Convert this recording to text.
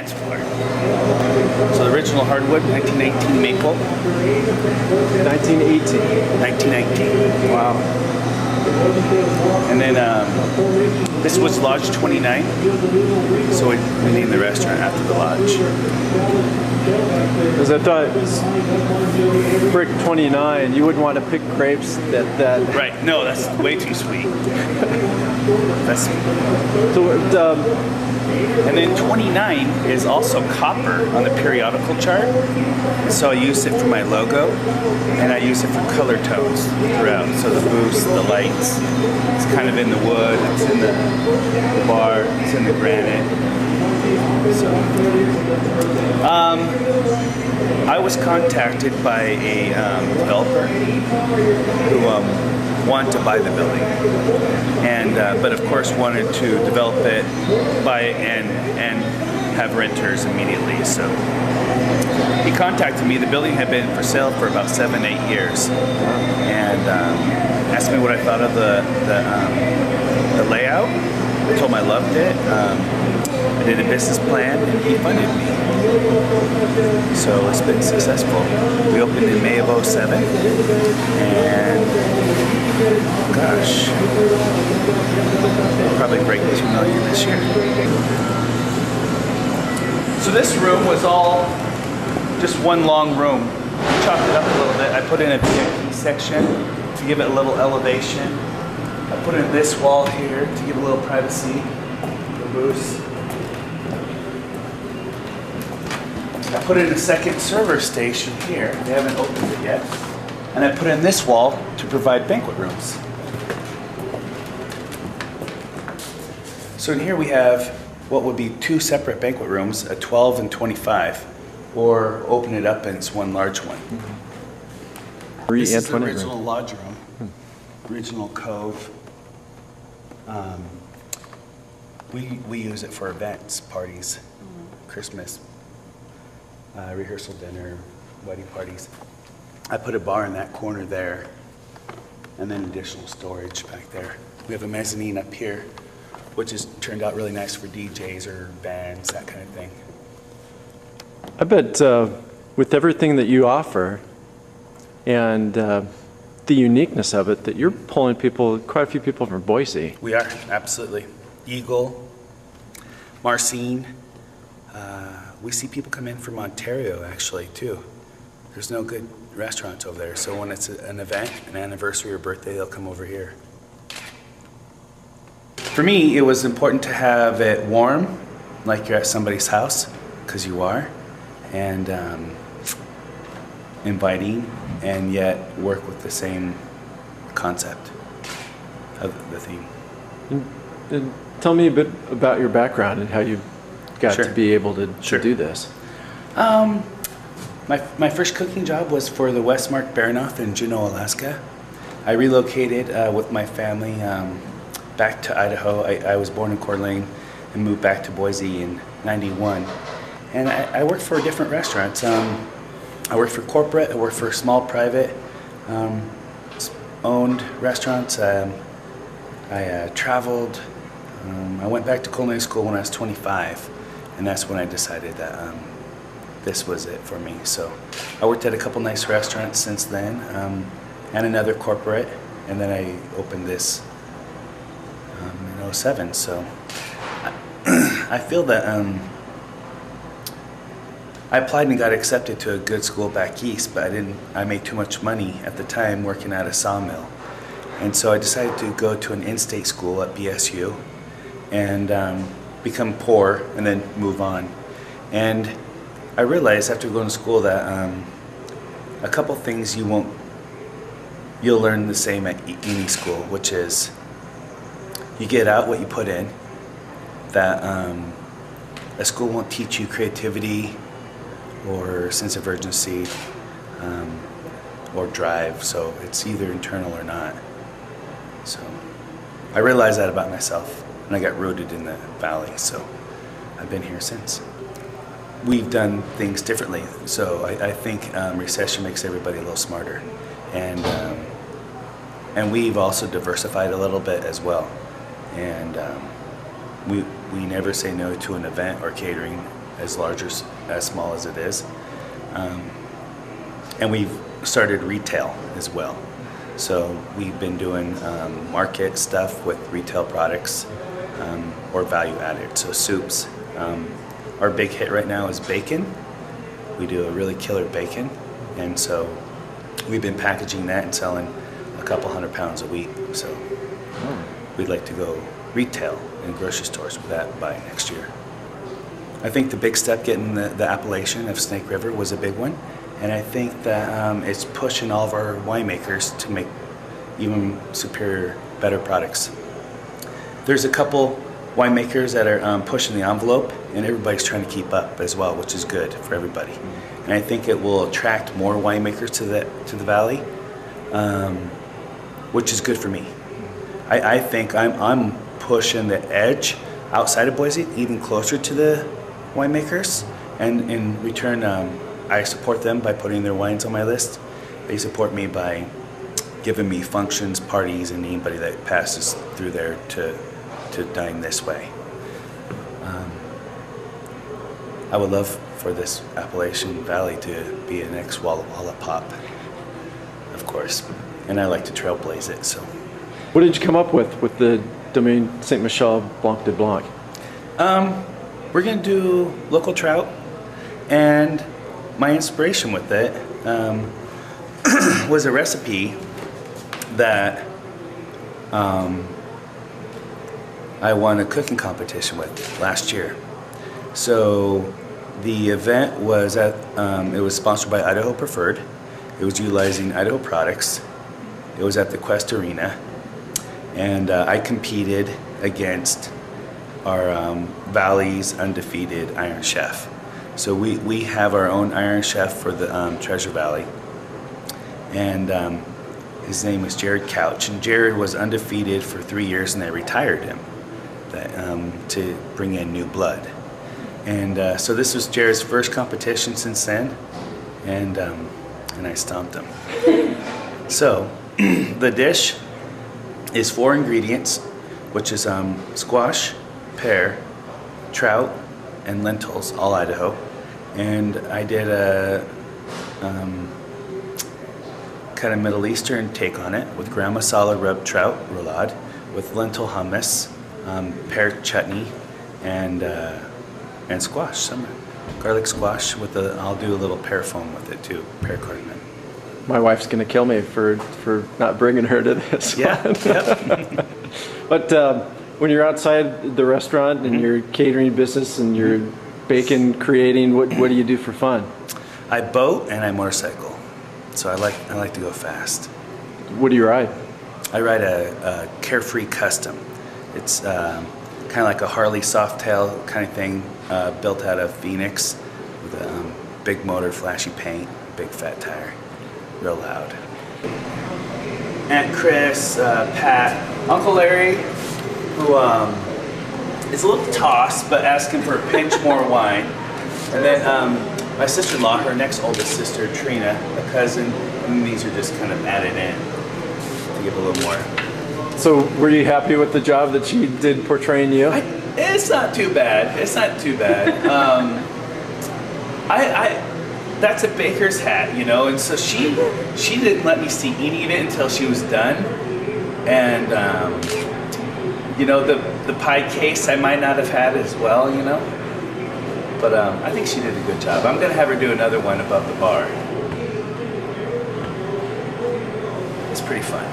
dance floor. So the original hardwood, 1918 maple. 1918. 1919. Wow. And then this was Lodge 29, so we named the restaurant after the lodge. Because I thought brick 29, you wouldn't want to pick grapes that. Right, no, that's way too sweet. That's So, and then 29 is also copper on the periodical chart. So I use it for my logo, and I use it for color tones throughout. So the boost, the lights, it's kind of in the wood, it's in the bar, it's in the granite. So, I was contacted by a developer who wanted to buy the building, and but of course wanted to develop it, buy it, and have renters immediately. So he contacted me. The building had been for sale for about 7-8 years, and asked me what I thought of the layout. I told him I loved it. I did a business plan, and he funded me. So it's been successful. We opened in May of '07, and gosh, we'll probably break 2 million this year. So this room was all just one long room. I chopped it up a little bit. I put in a VIP section to give it a little elevation. I put in this wall here to give a little privacy, the booths. I put in a second server station here. They haven't opened it yet. And I put in this wall to provide banquet rooms. So in here we have what would be 2 separate banquet rooms, a 12 and 25, or open it up and it's one large one. This is the original lodge room, original cove. We use it for events, parties, Christmas, rehearsal dinner, wedding parties. I put a bar in that corner there, and then additional storage back there. We have a mezzanine up here, which has turned out really nice for DJs or bands, that kind of thing. I bet with everything that you offer and the uniqueness of it, that you're pulling people, quite a few people from Boise. We are, absolutely. Eagle, Marcine. We see people come in from Ontario, actually, too. There's no good restaurants over there, so when it's an event, an anniversary or birthday, they'll come over here. For me, it was important to have it warm, like you're at somebody's house, because you are, and inviting, and yet work with the same concept of the theme. And tell me a bit about your background and how you got Sure. to be able to do this. My first cooking job was for the Westmark Baranoff in Juneau, Alaska. I relocated with my family back to Idaho. I was born in Coeur d'Alene and moved back to Boise in '91. And I worked for different restaurants. I worked for corporate, I worked for small private owned restaurants. I traveled. I went back to culinary school when I was 25, and that's when I decided that this was it for me. So I worked at a couple nice restaurants since then, and another corporate, and then I opened this in '07. So I feel that I applied and got accepted to a good school back east, but I made too much money at the time working at a sawmill. And so I decided to go to an in-state school at BSU and become poor and then move on. And I realized after going to school that a couple things you'll learn the same at any school, which is you get out what you put in, that a school won't teach you creativity or sense of urgency or drive, so it's either internal or not. So I realized that about myself, and I got rooted in the valley, so I've been here since. We've done things differently, so I think recession makes everybody a little smarter, and we've also diversified a little bit as well, and we never say no to an event or catering as large or as small as it is. And we've started retail as well. So we've been doing market stuff with retail products or value added, so soups. Our big hit right now is bacon. We do a really killer bacon, and so we've been packaging that and selling a couple 100 pounds a week. So we'd like to go retail in grocery stores with that by next year. I think the big step getting the appellation of Snake River was a big one, and I think that it's pushing all of our winemakers to make even superior, better products. There's a couple winemakers that are pushing the envelope, and everybody's trying to keep up as well, which is good for everybody. And I think it will attract more winemakers to the valley, which is good for me. I think I'm pushing the edge outside of Boise, even closer to the winemakers, and in return, I support them by putting their wines on my list. They support me by giving me functions, parties, and anybody that passes through there to dine this way. I would love for this Appalachian Valley to be an next Walla Walla Pop, of course, and I like to trailblaze it. So, What did you come up with the Domaine Saint Michel Blanc de Blanc? we're gonna do local trout, and my inspiration with it was a recipe that I won a cooking competition with last year. So the event was it was sponsored by Idaho Preferred. It was utilizing Idaho products. It was at the Quest Arena, and I competed against our Valley's undefeated Iron Chef. So we have our own Iron Chef for the Treasure Valley, and his name is Jared Couch, and Jared was undefeated for 3 years, and they retired him to bring in new blood. And so this was Jared's first competition since then, and I stomped him. So the dish is 4 ingredients, which is squash, pear, trout, and lentils, all Idaho. And I did a kind of Middle Eastern take on it with garam masala rubbed trout roulade with lentil hummus, pear chutney, and squash, some garlic squash with I'll do a little pear foam with it too, pear cardamom. My wife's going to kill me for not bringing her to this. Yeah. Yep. But when you're outside the restaurant and your catering business and you're baking, creating, what do you do for fun? I boat and I motorcycle, so I like to go fast. What do you ride? I ride a Carefree Custom. It's kind of like a Harley Softail kind of thing, built out of Phoenix with a big motor, flashy paint, big fat tire, real loud. Aunt Chris, Pat, Uncle Larry, who is a little tossed, but asking for a pinch more wine. And then my sister-in-law, her next oldest sister, Trina, a cousin, and these are just kind of added in to give a little more. So were you happy with the job that she did portraying you? It's not too bad. It's not too bad. That's a baker's hat, you know, and so she didn't let me see any of it until she was done. And you know, the pie case I might not have had as well, you know. But I think she did a good job. I'm gonna have her do another one above the bar. It's pretty fun.